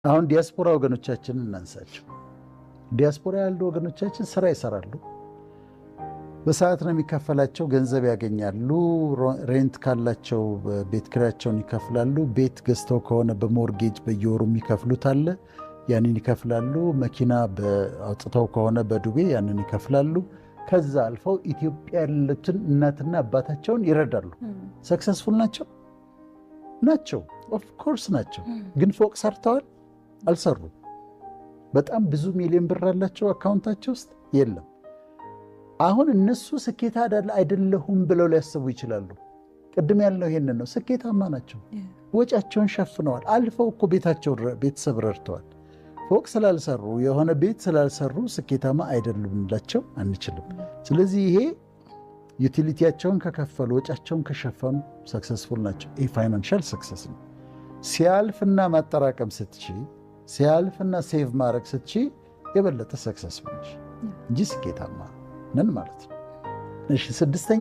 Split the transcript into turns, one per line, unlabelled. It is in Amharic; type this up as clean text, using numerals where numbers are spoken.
አሁን ዲያስፖራ ወገኖቻችንን እናንሳቸው። ዲያስፖራ ያሉ ወገኖቻችን ስራ ይሰራሉ፣ በሰዓት ነው የሚከፈላቸው፣ ገንዘብ ያገኛሉ። ሬንት ካላቸው ቤት ኪራያቸውን ይከፍላሉ። ቤት ገዝተው ከሆነ በሞርጌጅ በየወሩ የሚከፍሉት አለ፣ ያንን ይከፍላሉ። መኪና አውጥተው ከሆነ በዱቤ ያንን ይከፍላሉ። ከዛ አልፈው ኢትዮጵያ ያሉትን እናትና አባታቸውን ይረዳሉ። ሰክሰስፉል ናቸው። ኦፍኮርስ ናቸው። ግን ፎቅ ሰርተዋል? አልሰሩም። በጣም ብዙ ሚሊዮን ብር አላቸው አካውንታቸው ውስጥ የለም። አሁን እነሱ ስኬታ አይደለሁም ብለው ሊያስቡ ይችላሉ። ቅድም ያልነው ይሄንን ነው። ስኬታማ ናቸው። ወጫቸውን ሸፍነዋል። አልፈው እኮ ቤተሰብ ረድተዋል። ፎቅ ስላልሰሩ የሆነ ቤት ስላልሰሩ ስኬታማ አይደሉም እንላቸው አንችልም። ስለዚህ ይሄ ዩቲሊቲያቸውን ከከፈሉ ወጫቸውን ከሸፈኑ ሰክሰስፉል ናቸው። ይህ ፋይናንሻል ሰክሰስ ነው። ሲያልፍና ማጠራቀም ስትቺ፣ ሲያልፍና ሴቭ ማድረግ ስትቺ የበለጠ ሰክሰስፉል ነሽ እንጂ ስኬታማ ነን ማለት ነው። እሺ፣ ስድስተኛ